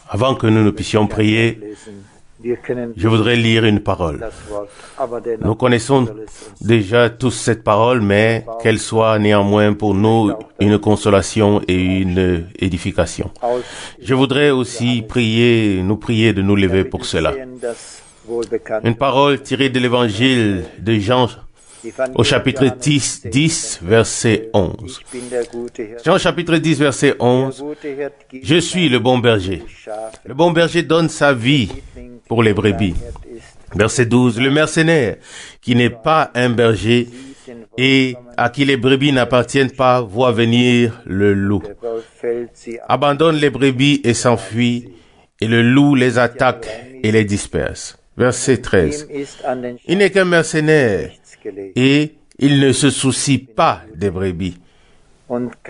Avant que nous ne puissions prier, je voudrais lire une parole. Nous connaissons déjà tous cette parole, mais qu'elle soit néanmoins pour nous une consolation et une édification. Je voudrais aussi nous prier de nous lever pour cela. Une parole tirée de l'évangile de Jean au chapitre 10, verset 11. Jean chapitre 10, verset 11. Je suis le bon berger. Le bon berger donne sa vie pour les brebis. Verset 12. Le mercenaire, qui n'est pas un berger et à qui les brebis n'appartiennent pas, voit venir le loup, abandonne les brebis et s'enfuit, et le loup les attaque et les disperse. Verset 13. Il n'est qu'un mercenaire et il ne se soucie pas des brebis.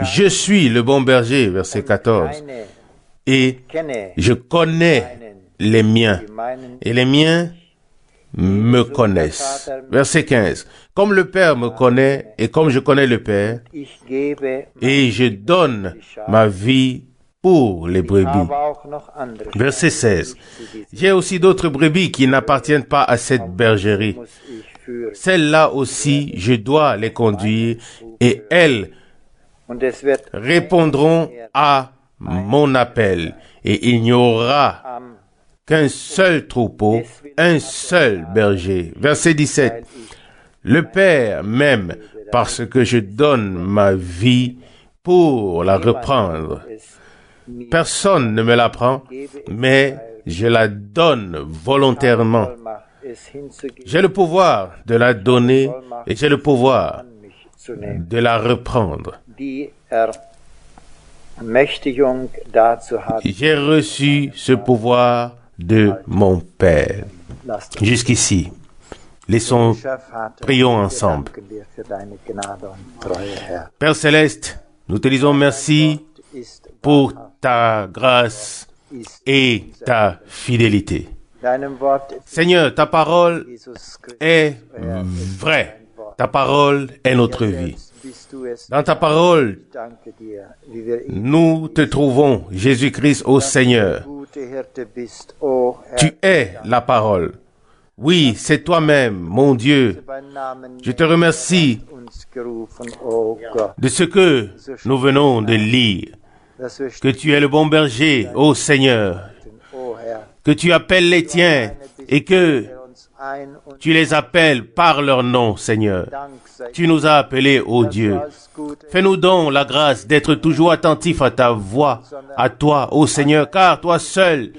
Je suis le bon berger, verset 14, et je connais les miens, et les miens me connaissent. Verset 15. Comme le Père me connaît, et comme je connais le Père, et je donne ma vie pour les brebis. Verset 16. J'ai aussi d'autres brebis qui n'appartiennent pas à cette bergerie. Celles-là aussi, je dois les conduire, et elles répondront à mon appel, et il n'y aura qu'un seul troupeau, un seul berger. Verset 17. Le Père m'aime parce que je donne ma vie pour la reprendre. Personne ne me la prend, mais je la donne volontairement. J'ai le pouvoir de la donner et j'ai le pouvoir de la reprendre. J'ai reçu ce pouvoir de mon Père. Jusqu'ici, prions ensemble. Père Céleste, nous te disons merci pour ta grâce et ta fidélité. Seigneur, ta parole est vraie. Ta parole est notre vie. Dans ta parole, nous te trouvons, Jésus-Christ, ô Seigneur. Tu es la parole. Oui, c'est toi-même, mon Dieu. Je te remercie de ce que nous venons de lire. Que tu es le bon berger, ô Seigneur. Que tu appelles les tiens et que tu les appelles par leur nom, Seigneur. Tu nous as appelés, ô Dieu. Fais-nous donc la grâce d'être toujours attentifs à ta voix, à toi, ô Seigneur, car toi seul,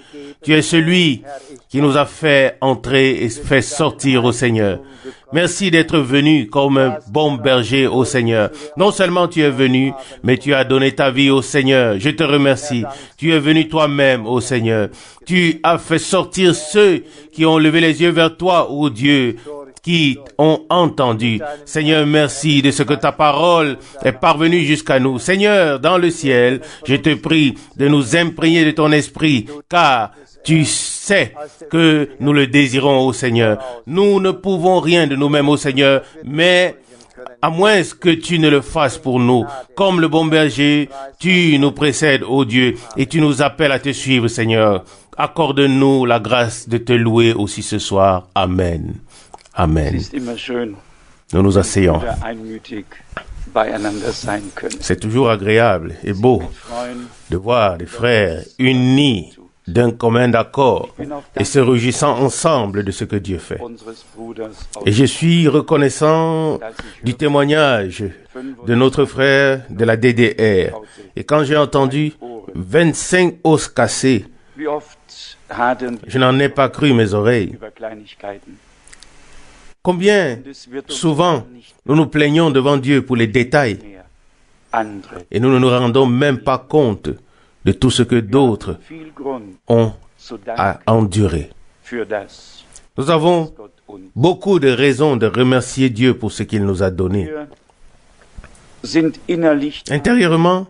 tu es celui qui nous a fait entrer et fait sortir, ô Seigneur. Merci d'être venu comme un bon berger, ô Seigneur. Non seulement tu es venu, mais tu as donné ta vie, ô Seigneur. Je te remercie. Tu es venu toi-même, ô Seigneur. Tu as fait sortir ceux qui ont levé les yeux vers toi, ô Dieu, qui ont entendu. Seigneur, merci de ce que ta parole est parvenue jusqu'à nous. Seigneur, dans le ciel, je te prie de nous imprégner de ton esprit, car tu sais que nous le désirons, ô Seigneur. Nous ne pouvons rien de nous-mêmes, ô Seigneur, mais à moins que tu ne le fasses pour nous. Comme le bon berger, tu nous précèdes, ô Dieu, et tu nous appelles à te suivre, Seigneur. Accorde-nous la grâce de te louer aussi ce soir. Amen. Amen. Nous nous asseyons. C'est toujours agréable et beau de voir des frères unis d'un commun accord et se réjouissant ensemble de ce que Dieu fait. Et je suis reconnaissant du témoignage de notre frère de la DDR. Et quand j'ai entendu 25 os cassés, je n'en ai pas cru mes oreilles. Combien souvent nous nous plaignons devant Dieu pour les détails et nous ne nous rendons même pas compte de tout ce que d'autres ont à endurer. Nous avons beaucoup de raisons de remercier Dieu pour ce qu'il nous a donné. Intérieurement,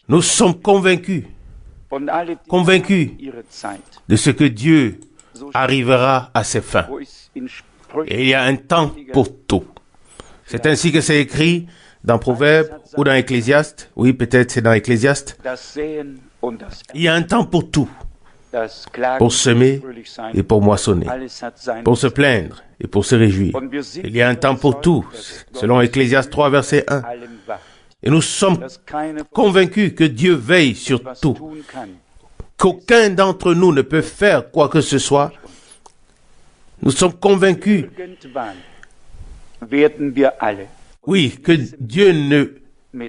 nous sommes convaincus de ce que Dieu arrivera à ses fins. Et il y a un temps pour tout. C'est ainsi que c'est écrit dans Proverbes ou dans Ecclésiaste. Oui, peut-être c'est dans Ecclésiaste. Il y a un temps pour tout. Pour semer et pour moissonner. Pour se plaindre et pour se réjouir. Il y a un temps pour tout, selon Ecclésiaste 3, verset 1. Et nous sommes convaincus que Dieu veille sur tout. Qu'aucun d'entre nous ne peut faire quoi que ce soit. Nous sommes convaincus, oui, que Dieu ne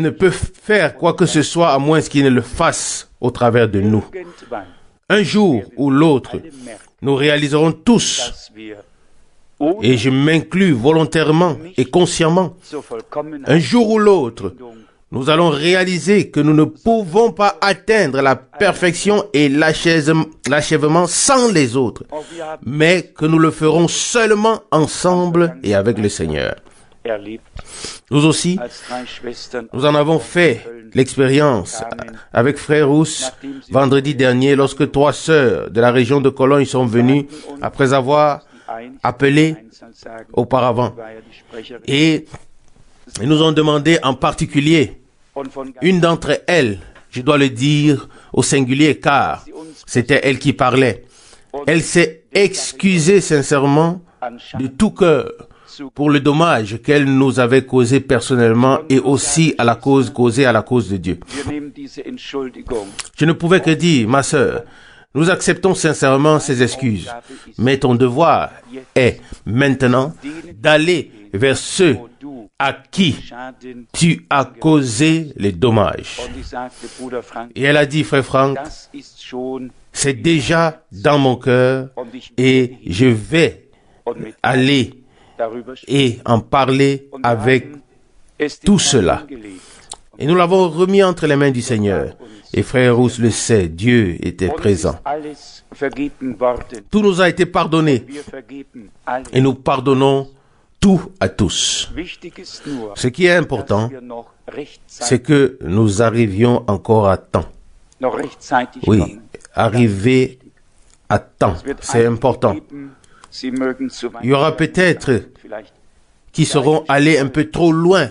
peut faire quoi que ce soit à moins qu'il ne le fasse au travers de nous. Un jour ou l'autre, nous réaliserons tous, et je m'inclus volontairement et consciemment, un jour ou l'autre, nous allons réaliser que nous ne pouvons pas atteindre la perfection et l'achèvement sans les autres, mais que nous le ferons seulement ensemble et avec le Seigneur. Nous aussi, nous en avons fait l'expérience avec Frère Rousse vendredi dernier lorsque 3 sœurs de la région de Cologne sont venues après avoir appelé auparavant. Et ils nous ont demandé en particulier, une d'entre elles, je dois le dire au singulier car c'était elle qui parlait, elle s'est excusée sincèrement de tout cœur pour le dommage qu'elle nous avait causé personnellement et aussi à la cause causée à la cause de Dieu. Je ne pouvais que dire, ma sœur, nous acceptons sincèrement ces excuses, mais ton devoir est maintenant d'aller vers ceux à qui tu as causé les dommages. Et elle a dit, frère Franck, c'est déjà dans mon cœur et je vais aller et en parler avec tout cela. Et nous l'avons remis entre les mains du Seigneur. Et frère Rousse le sait, Dieu était présent. Tout nous a été pardonné. Et nous pardonnons tout à tous. Ce qui est important, c'est que nous arrivions encore à temps. Oui, arriver à temps, c'est important. Il y aura peut-être qui seront allés un peu trop loin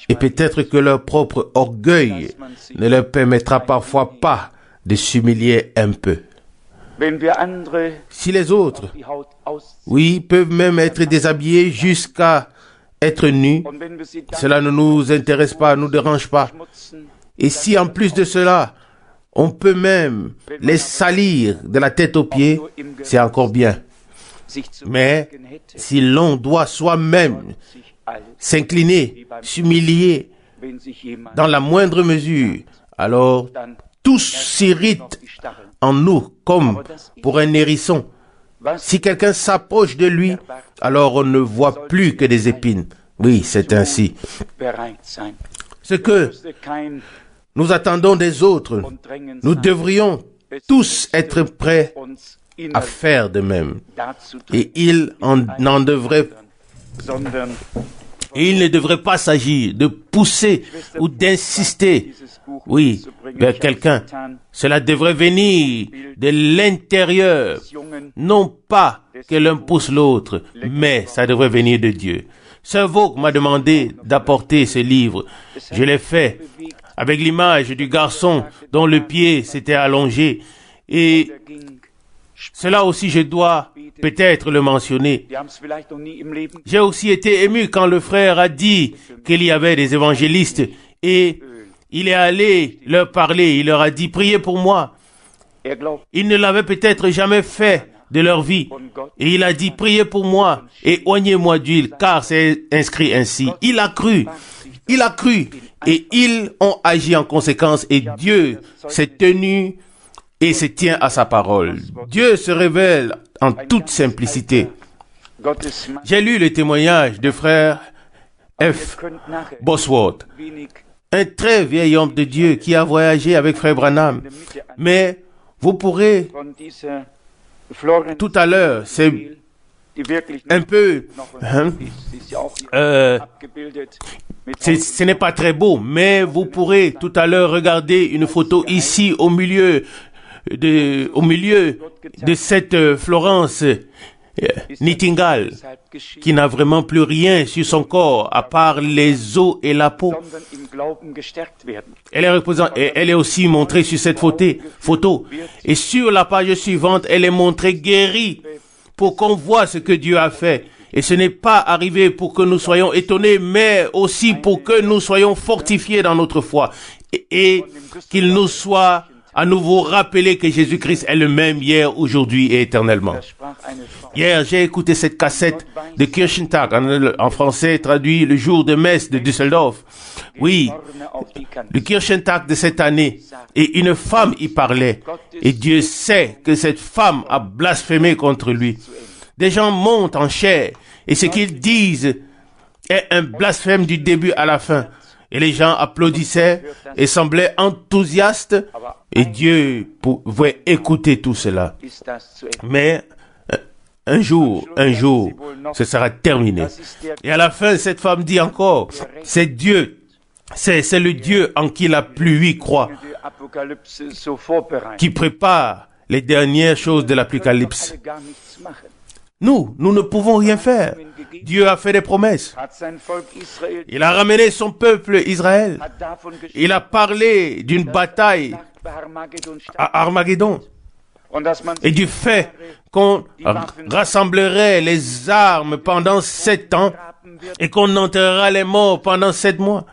et peut-être que leur propre orgueil ne leur permettra parfois pas de s'humilier un peu. Si les autres, oui, peuvent même être déshabillés jusqu'à être nus, cela ne nous intéresse pas, ne nous dérange pas. Et si en plus de cela, on peut même les salir de la tête aux pieds, c'est encore bien. Mais si l'on doit soi-même s'incliner, s'humilier dans la moindre mesure, alors tous s'irritent en nous comme pour un hérisson. Si quelqu'un s'approche de lui, alors on ne voit plus que des épines. Oui, c'est ainsi. Ce que nous attendons des autres, nous devrions tous être prêts à faire de même. Et il ne devrait pas s'agir de pousser ou d'insister, oui, vers quelqu'un. Cela devrait venir de l'intérieur. Non pas que l'un pousse l'autre, mais ça devrait venir de Dieu. Sœur Vaugh m'a demandé d'apporter ce livre. Je l'ai fait avec l'image du garçon dont le pied s'était allongé. Et cela aussi, je dois peut-être le mentionner. J'ai aussi été ému quand le frère a dit qu'il y avait des évangélistes et il est allé leur parler. Il leur a dit, priez pour moi. Il ne l'avait peut-être jamais fait de leur vie. Et il a dit, priez pour moi et oignez-moi d'huile, car c'est inscrit ainsi. Il a cru. Il a cru. Et ils ont agi en conséquence et Dieu s'est tenu et se tient à sa parole. Dieu se révèle en toute simplicité. J'ai lu le témoignage de frère F. Bosworth, un très vieil homme de Dieu qui a voyagé avec frère Branham. Mais vous pourrez, tout à l'heure, c'est un peu, ce n'est pas très beau, mais vous pourrez tout à l'heure regarder une photo ici au milieu de cette Florence Nightingale, qui n'a vraiment plus rien sur son corps à part les os et la peau. Elle est aussi montrée sur cette photo. Et sur la page suivante, elle est montrée guérie pour qu'on voit ce que Dieu a fait. Et ce n'est pas arrivé pour que nous soyons étonnés, mais aussi pour que nous soyons fortifiés dans notre foi et qu'il nous soit à nouveau rappelé que Jésus-Christ est le même hier, aujourd'hui et éternellement. Hier, j'ai écouté cette cassette de Kirchentag, en français traduit le jour de messe de Düsseldorf. Oui, le Kirchentag de cette année. Et une femme y parlait. Et Dieu sait que cette femme a blasphémé contre lui. Des gens montent en chair. Et ce qu'ils disent est un blasphème du début à la fin. Et les gens applaudissaient et semblaient enthousiastes. Et Dieu pouvait écouter tout cela. Mais un jour, ce sera terminé. Et à la fin, cette femme dit encore, c'est Dieu, c'est le Dieu en qui la pluie croit, qui prépare les dernières choses de l'Apocalypse. Nous ne pouvons rien faire. Dieu a fait des promesses. Il a ramené son peuple Israël. Il a parlé d'une bataille à Armageddon. Et du fait qu'on rassemblerait les armes pendant 7 ans et qu'on enterrera les morts pendant 7 mois.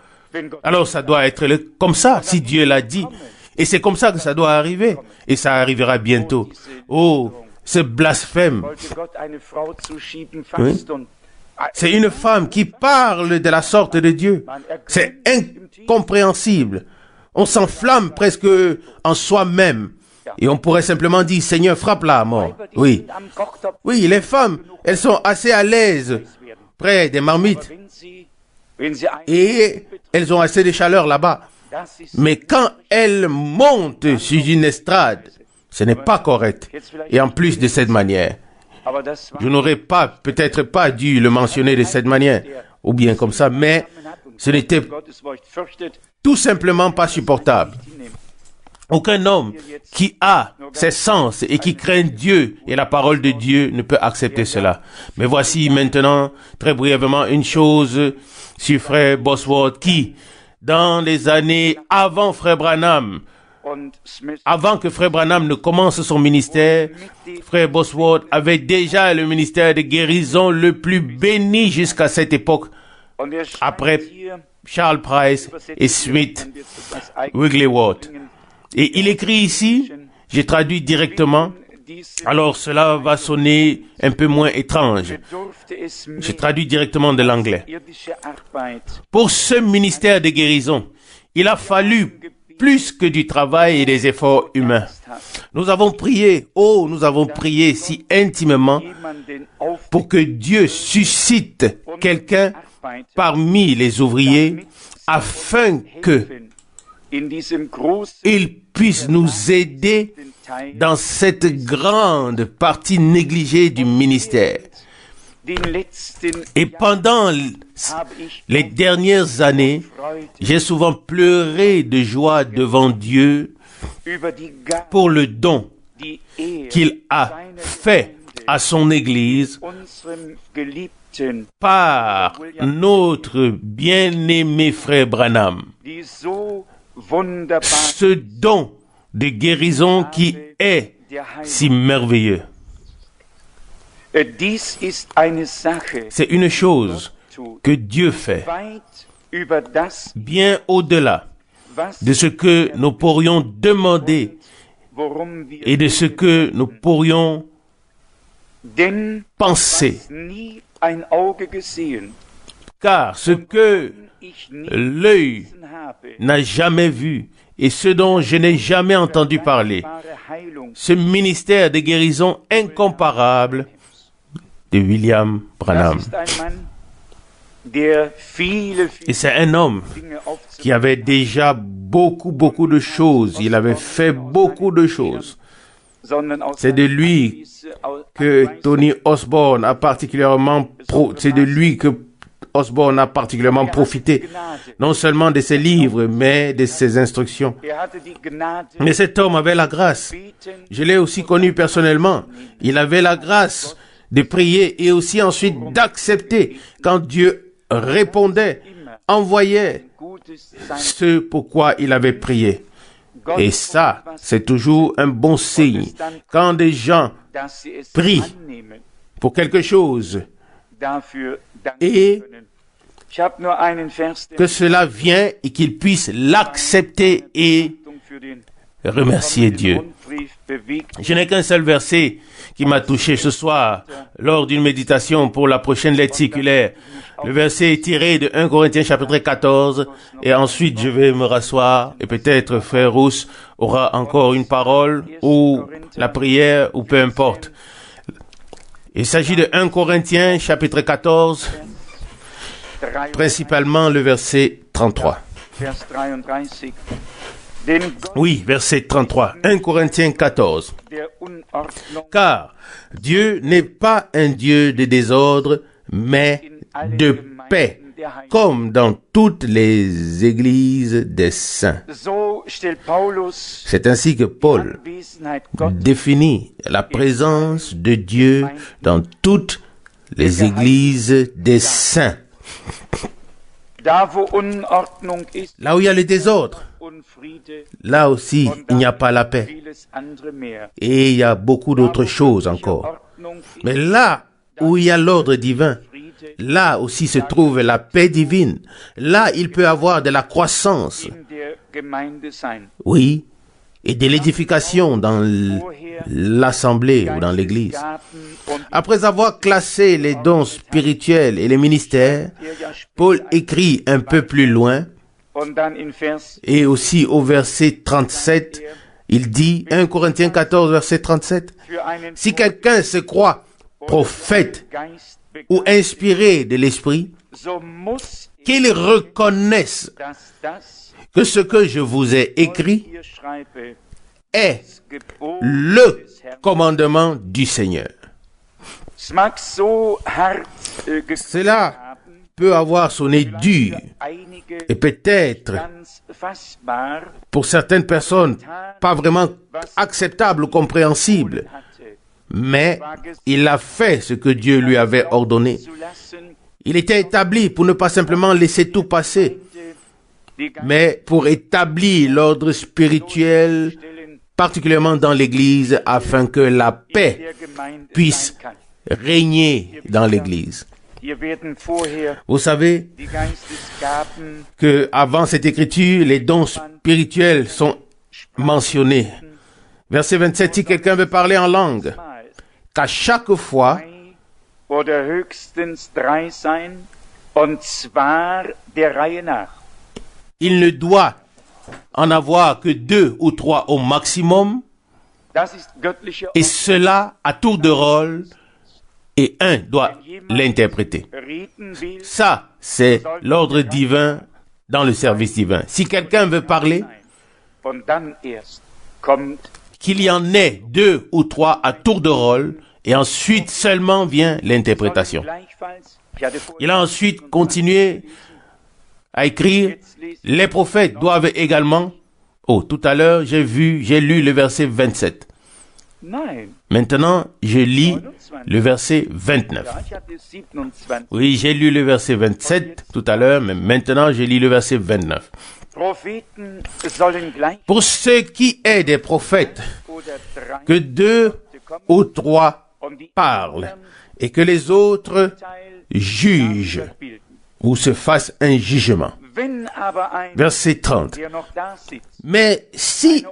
Alors ça doit être comme ça, si Dieu l'a dit. Et c'est comme ça que ça doit arriver. Et ça arrivera bientôt. Oh, ce blasphème. Oui. C'est une femme qui parle de la sorte de Dieu. C'est incompréhensible. On s'enflamme presque en soi-même. Et on pourrait simplement dire, Seigneur, frappe-la à mort. Oui. Oui, les femmes, elles sont assez à l'aise près des marmites. Et elles ont assez de chaleur là-bas. Mais quand elles montent sur une estrade, ce n'est pas correct. Et en plus de cette manière, je n'aurais peut-être pas dû le mentionner de cette manière, ou bien comme ça, mais ce n'était tout simplement pas supportable. Aucun homme qui a ses sens et qui craint Dieu et la parole de Dieu ne peut accepter cela. Mais voici maintenant, très brièvement, une chose sur frère Bosworth qui, dans les années avant frère Branham, avant que frère Branham ne commence son ministère, frère Bosworth avait déjà le ministère de guérison le plus béni jusqu'à cette époque, après Charles Price et Smith Wigglesworth. Et il écrit ici, j'ai traduit directement, alors cela va sonner un peu moins étrange. J'ai traduit directement de l'anglais. Pour ce ministère de guérison, il a fallu plus que du travail et des efforts humains. Nous avons prié si intimement pour que Dieu suscite quelqu'un parmi les ouvriers afin que il puisse nous aider dans cette grande partie négligée du ministère. Et pendant les dernières années, j'ai souvent pleuré de joie devant Dieu pour le don qu'il a fait à son Église par notre bien-aimé frère Branham. Ce don de guérison qui est si merveilleux. C'est une chose que Dieu fait bien au-delà de ce que nous pourrions demander et de ce que nous pourrions penser. Car ce que l'œil n'a jamais vu et ce dont je n'ai jamais entendu parler, ce ministère de guérison incomparable de William Branham. Et c'est un homme qui avait déjà beaucoup de choses. Il avait fait beaucoup de choses. C'est de lui que Tony Osborne a particulièrement profité, non seulement de ses livres, mais de ses instructions. Mais cet homme avait la grâce. Je l'ai aussi connu personnellement. Il avait la grâce de prier et aussi ensuite d'accepter quand Dieu répondait, envoyait ce pourquoi il avait prié. Et ça, c'est toujours un bon signe. Quand des gens prient pour quelque chose et que cela vient et qu'ils puissent l'accepter et remercier Dieu. Je n'ai qu'un seul verset qui m'a touché ce soir lors d'une méditation pour la prochaine lettre circulaire. Le verset est tiré de 1 Corinthiens chapitre 14 et ensuite je vais me rasseoir et peut-être Frère Rousse aura encore une parole ou la prière ou peu importe. Il s'agit de 1 Corinthiens chapitre 14, principalement le verset 33. Oui, verset 33, 1 Corinthiens 14. Car Dieu n'est pas un Dieu de désordre, mais de paix, comme dans toutes les églises des saints. C'est ainsi que Paul définit la présence de Dieu dans toutes les églises des saints. Là où il y a le désordre, là aussi, il n'y a pas la paix. Et il y a beaucoup d'autres choses encore. Mais là où il y a l'ordre divin, là aussi se trouve la paix divine. Là, il peut avoir de la croissance. Oui, et de l'édification dans l'assemblée ou dans l'église. Après avoir classé les dons spirituels et les ministères, Paul écrit un peu plus loin, et aussi au verset 37, il dit, 1 Corinthiens 14, verset 37, « Si quelqu'un se croit prophète ou inspiré de l'Esprit, qu'il reconnaisse que ce que je vous ai écrit est le commandement du Seigneur. » Cela peut avoir sonné dur et peut-être pour certaines personnes pas vraiment acceptable ou compréhensible, mais il a fait ce que Dieu lui avait ordonné. Il était établi pour ne pas simplement laisser tout passer, mais pour établir l'ordre spirituel, particulièrement dans l'Église, afin que la paix puisse régner dans l'Église. Vous savez que avant cette écriture, les dons spirituels sont mentionnés. Verset 27, si quelqu'un veut parler en langue, qu'à chaque fois, il ne doit en avoir que 2 ou 3 au maximum, et cela à tour de rôle, et un doit l'interpréter. Ça, c'est l'ordre divin dans le service divin. Si quelqu'un veut parler, qu'il y en ait 2 ou 3 à tour de rôle, et ensuite seulement vient l'interprétation. Il a ensuite continué à écrire, les prophètes doivent également... Oh, tout à l'heure, j'ai lu le verset 27. Maintenant, je lis le verset 29. Oui, j'ai lu le verset 27 tout à l'heure, mais maintenant, je lis le verset 29. Pour ce qui est des prophètes, que 2 ou 3 parlent, et que les autres jugent, ou se fassent un jugement. Verset 30. Mais si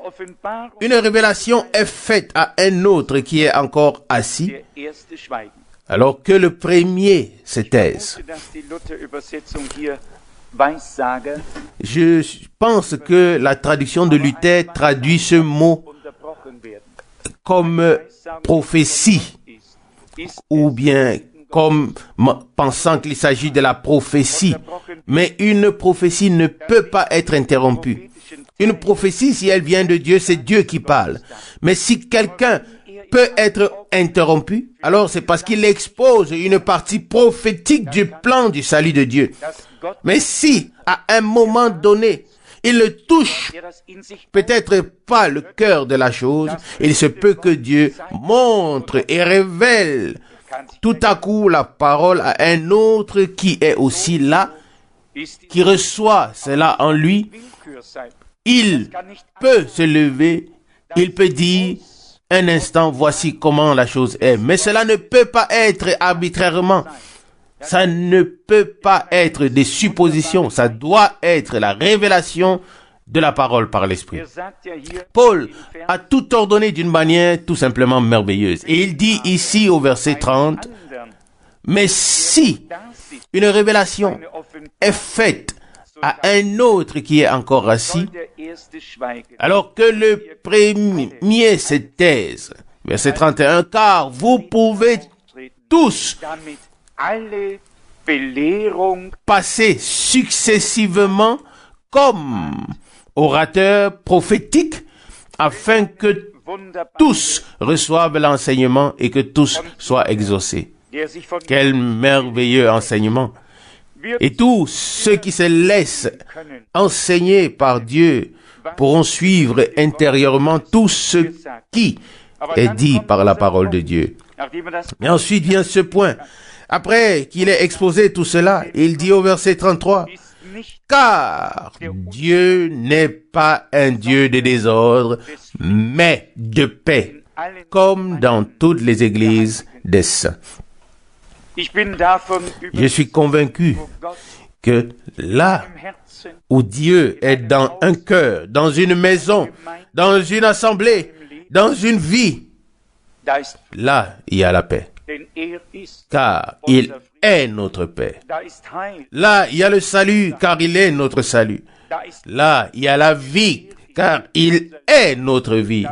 une révélation est faite à un autre qui est encore assis, alors que le premier se taise. Je pense que la traduction de Luther traduit ce mot comme prophétie, ou bien comme pensant qu'il s'agit de la prophétie. Mais une prophétie ne peut pas être interrompue. Une prophétie, si elle vient de Dieu, c'est Dieu qui parle. Mais si quelqu'un peut être interrompu, alors c'est parce qu'il expose une partie prophétique du plan du salut de Dieu. Mais si, à un moment donné, il ne touche peut-être pas le cœur de la chose, il se peut que Dieu montre et révèle tout à coup la parole à un autre qui est aussi là, qui reçoit cela en lui. Il peut se lever, il peut dire un instant, voici comment la chose est. Mais cela ne peut pas être arbitrairement. Ça ne peut pas être des suppositions. Ça doit être la révélation de la parole par l'Esprit. Paul a tout ordonné d'une manière tout simplement merveilleuse. Et il dit ici au verset 30, « Mais si une révélation est faite à un autre qui est encore assis, alors que le premier se taise. » Verset 31, « Car vous pouvez tous passer successivement comme orateurs prophétiques, afin que tous reçoivent l'enseignement et que tous soient exaucés. » Quel merveilleux enseignement! Et tous ceux qui se laissent enseigner par Dieu pourront suivre intérieurement tout ce qui est dit par la parole de Dieu. Et ensuite vient ce point. Après qu'il ait exposé tout cela, il dit au verset 33, « Car Dieu n'est pas un Dieu de désordre, mais de paix, comme dans toutes les églises des saints. » Je suis convaincu que là où Dieu est dans un cœur, dans une maison, dans une assemblée, dans une vie, là il y a la paix. Car il est notre paix. Là il y a le salut, car il est notre salut. Là il y a la vie, car il est notre vie.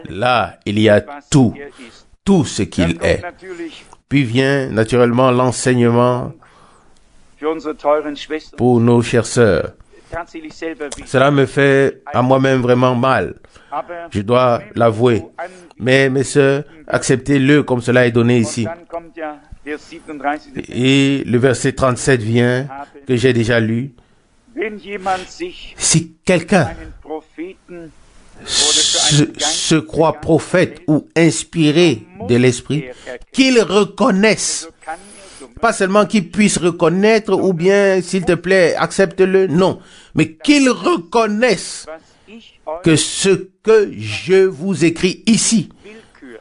Là il y a tout ce qu'il est. Puis vient naturellement l'enseignement pour nos chères sœurs. Cela me fait à moi-même vraiment mal. Je dois l'avouer. Mais mes sœurs, acceptez-le comme cela est donné ici. Et le verset 37 vient, que j'ai déjà lu. Si quelqu'un se croit prophète ou inspiré de l'Esprit, qu'il reconnaisse, pas seulement qu'il puisse reconnaître ou bien, s'il te plaît, accepte-le, non, mais qu'il reconnaisse que ce que je vous écris ici,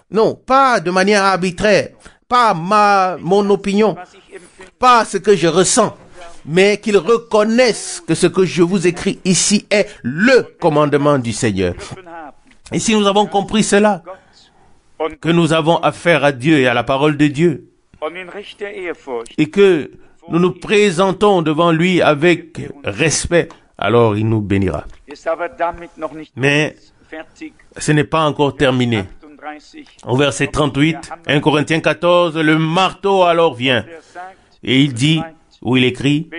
non, pas de manière arbitraire, pas mon opinion, pas ce que je ressens, mais qu'ils reconnaissent que ce que je vous écris ici est le commandement du Seigneur. Et si nous avons compris cela, que nous avons affaire à Dieu et à la parole de Dieu, et que nous nous présentons devant lui avec respect, alors il nous bénira. Mais ce n'est pas encore terminé. Au verset 38, 1 Corinthiens 14, le marteau alors vient, et il dit, où il écrit,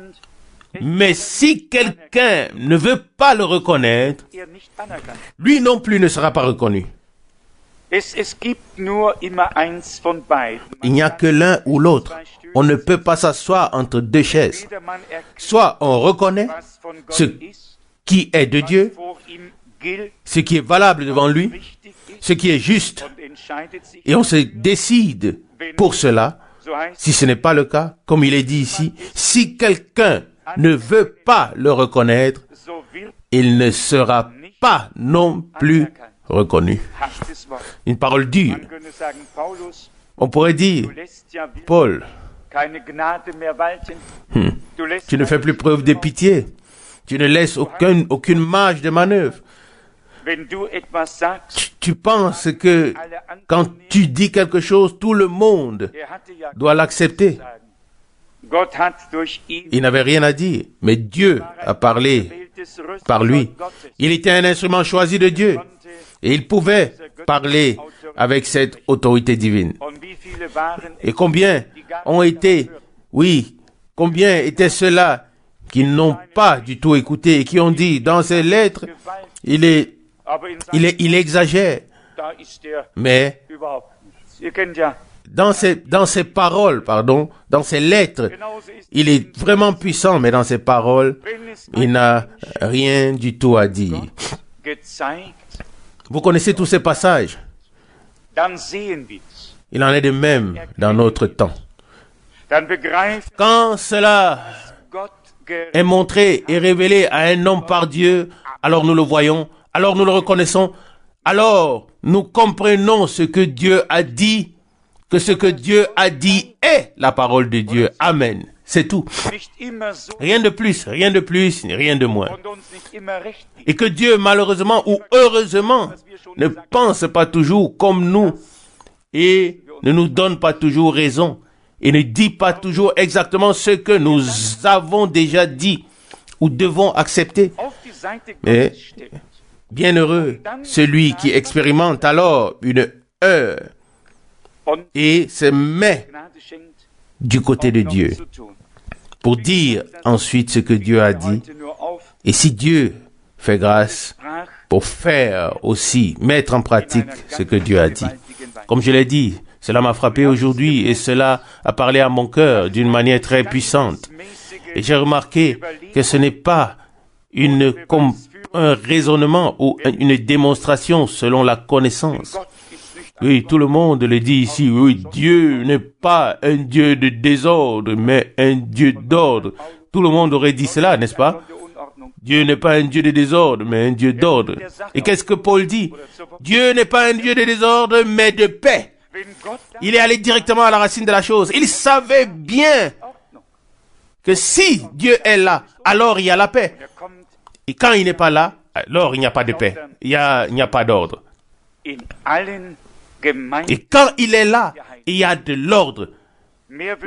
« Mais si quelqu'un ne veut pas le reconnaître, lui non plus ne sera pas reconnu. » Il n'y a que l'un ou l'autre. On ne peut pas s'asseoir entre deux chaises. Soit on reconnaît ce qui est de Dieu, ce qui est valable devant lui, ce qui est juste, et on se décide pour cela. Si ce n'est pas le cas, comme il est dit ici, si quelqu'un ne veut pas le reconnaître, il ne sera pas non plus reconnu. Une parole dure. On pourrait dire, Paul, tu ne fais plus preuve de pitié. Tu ne laisses aucune marge de manœuvre. Tu penses que quand tu dis quelque chose, tout le monde doit l'accepter. Il n'avait rien à dire, mais Dieu a parlé par lui. Il était un instrument choisi de Dieu et il pouvait parler avec cette autorité divine. Et combien ont été, combien étaient ceux-là qui n'ont pas du tout écouté et qui ont dit, dans ces lettres, il exagère. Mais dans ses paroles, dans ses lettres, il est vraiment puissant, mais dans ses paroles, il n'a rien du tout à dire. Vous connaissez tous ces passages. Il en est de même dans notre temps. Quand cela est montré et révélé à un homme par Dieu, alors nous le voyons, alors nous le reconnaissons, alors nous comprenons ce que Dieu a dit, que ce que Dieu a dit est la parole de Dieu. Amen. C'est tout. Rien de plus, rien de moins. Et que Dieu, malheureusement ou heureusement, ne pense pas toujours comme nous et ne nous donne pas toujours raison et ne dit pas toujours exactement ce que nous avons déjà dit ou devons accepter. Mais bienheureux celui qui expérimente alors une heure et se met du côté de Dieu pour dire ensuite ce que Dieu a dit. Et si Dieu fait grâce pour faire aussi, mettre en pratique ce que Dieu a dit. Comme je l'ai dit, cela m'a frappé aujourd'hui et cela a parlé à mon cœur d'une manière très puissante. Et j'ai remarqué que ce n'est pas un raisonnement ou une démonstration selon la connaissance. Oui, tout le monde le dit ici. Oui, Dieu n'est pas un Dieu de désordre, mais un Dieu d'ordre. Tout le monde aurait dit cela, n'est-ce pas? Dieu n'est pas un Dieu de désordre, mais un Dieu d'ordre. Et qu'est-ce que Paul dit? Dieu n'est pas un Dieu de désordre, mais de paix. Il est allé directement à la racine de la chose. Il savait bien que si Dieu est là, alors il y a la paix. Et quand il n'est pas là, alors il n'y a pas de paix. Il n'y a pas d'ordre. Et quand il est là, il y a de l'ordre.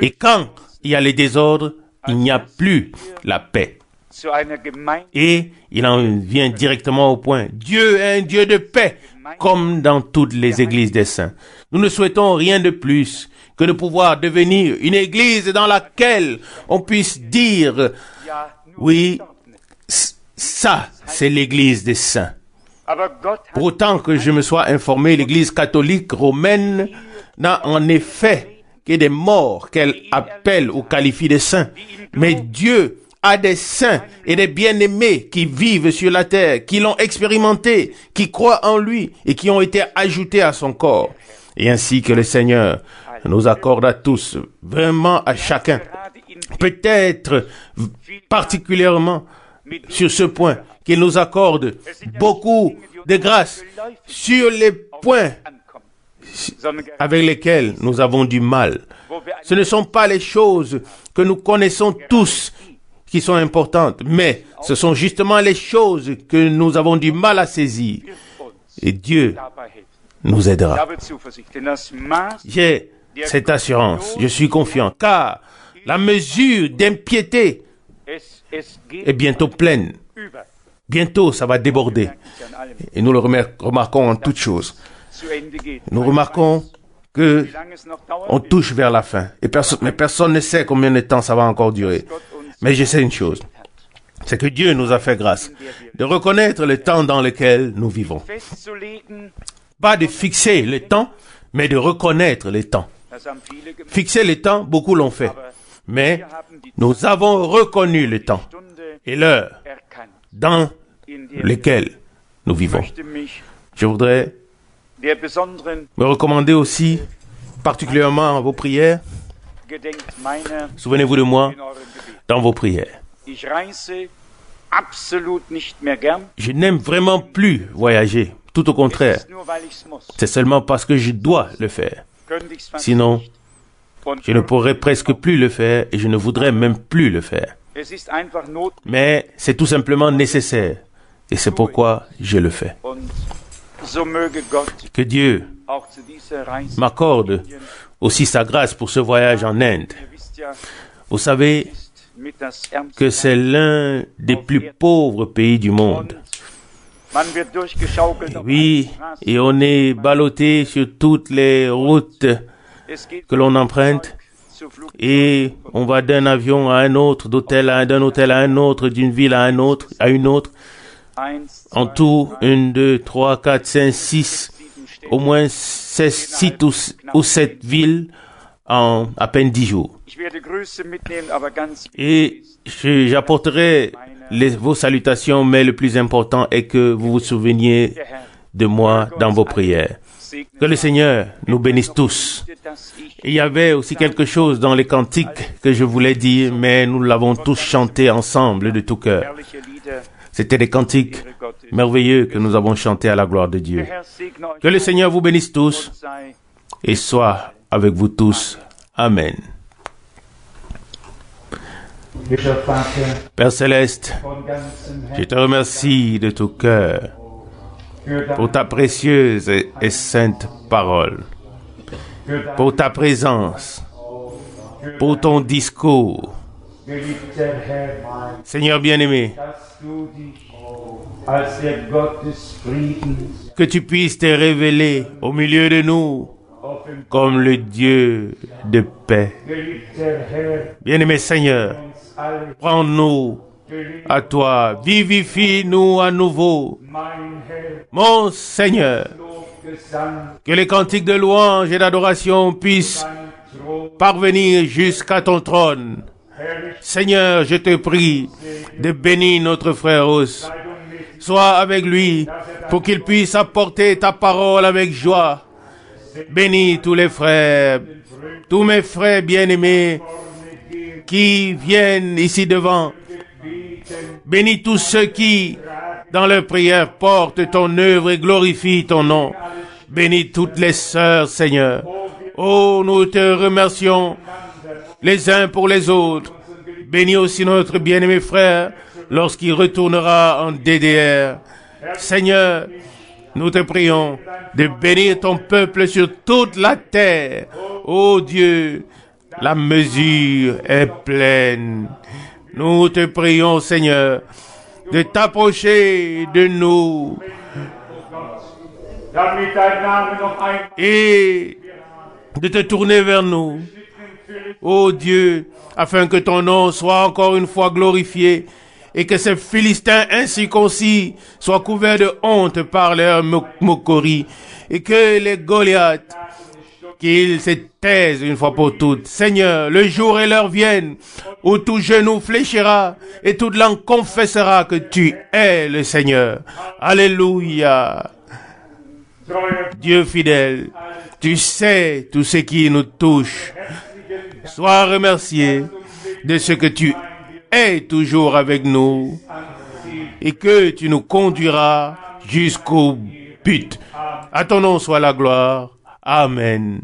Et quand il y a le désordre, il n'y a plus la paix. Et il en vient directement au point. Dieu est un Dieu de paix, comme dans toutes les églises des saints. Nous ne souhaitons rien de plus que de pouvoir devenir une église dans laquelle on puisse dire, oui, ça, c'est l'église des saints. Pour autant que je me sois informé, l'église catholique romaine n'a en effet que des morts qu'elle appelle ou qualifie de saints. Mais Dieu a des saints et des bien-aimés qui vivent sur la terre, qui l'ont expérimenté, qui croient en lui et qui ont été ajoutés à son corps. Et ainsi que le Seigneur nous accorde à tous, vraiment à chacun, peut-être particulièrement sur ce point, qu'il nous accorde beaucoup de grâce sur les points avec lesquels nous avons du mal. Ce ne sont pas les choses que nous connaissons tous qui sont importantes, mais ce sont justement les choses que nous avons du mal à saisir. Et Dieu nous aidera. J'ai cette assurance, je suis confiant, car la mesure d'impiété est bientôt pleine. Bientôt, ça va déborder. Et nous le remarquons en toutes choses. Nous remarquons que on touche vers la fin. Mais personne ne sait combien de temps ça va encore durer. Mais je sais une chose. C'est que Dieu nous a fait grâce de reconnaître le temps dans lequel nous vivons. Pas de fixer le temps, mais de reconnaître le temps. Fixer le temps, beaucoup l'ont fait. Mais nous avons reconnu le temps et l'heure dans lesquels nous vivons. Je voudrais me recommander aussi particulièrement à vos prières. Souvenez-vous de moi dans vos prières. Je n'aime vraiment plus voyager. Tout au contraire. C'est seulement parce que je dois le faire. Sinon, je ne pourrais presque plus le faire et je ne voudrais même plus le faire. Mais c'est tout simplement nécessaire. Et c'est pourquoi je le fais. Que Dieu m'accorde aussi sa grâce pour ce voyage en Inde. Vous savez que c'est l'un des plus pauvres pays du monde. Oui, et on est ballotté sur toutes les routes que l'on emprunte. Et on va d'un avion à un autre, d'un hôtel à un autre, d'une ville à une autre. En tout, 1, 2, 3, 4, 5, 6, au moins 6 ou 7 villes en à peine 10 jours. Et j'apporterai vos salutations, mais le plus important est que vous vous souveniez de moi dans vos prières. Que le Seigneur nous bénisse tous. Il y avait aussi quelque chose dans les cantiques que je voulais dire, mais nous l'avons tous chanté ensemble de tout cœur. C'était des cantiques merveilleux que nous avons chantés à la gloire de Dieu. Que le Seigneur vous bénisse tous et soit avec vous tous. Amen. Père Céleste, je te remercie de tout cœur pour ta précieuse et sainte parole, pour ta présence, pour ton discours. Seigneur bien-aimé, que tu puisses te révéler au milieu de nous comme le Dieu de paix. Bien-aimé Seigneur, prends-nous à toi, vivifie-nous à nouveau. Mon Seigneur, que les cantiques de louange et d'adoration puissent parvenir jusqu'à ton trône. Seigneur, je te prie de bénir notre frère Ous. Sois avec lui pour qu'il puisse apporter ta parole avec joie. Bénis tous les frères, tous mes frères bien-aimés qui viennent ici devant. Bénis tous ceux qui, dans leur prière, portent ton œuvre et glorifient ton nom. Bénis toutes les sœurs, Seigneur. Oh, nous te remercions les uns pour les autres. Bénis aussi notre bien-aimé frère lorsqu'il retournera en DDR. Seigneur, nous te prions de bénir ton peuple sur toute la terre. Oh Dieu, la mesure est pleine. Nous te prions, Seigneur, de t'approcher de nous et de te tourner vers nous. Oh Dieu, afin que ton nom soit encore une fois glorifié et que ces Philistins incirconcis soient couverts de honte par leur moquerie et que les Goliaths, qu'ils se taisent une fois pour toutes. Seigneur, le jour et l'heure viennent où tout genou fléchira et toute langue confessera que tu es le Seigneur. Alléluia. Dieu fidèle, tu sais tout ce qui nous touche. Sois remercié de ce que tu es toujours avec nous et que tu nous conduiras jusqu'au but. À ton nom soit la gloire. Amen.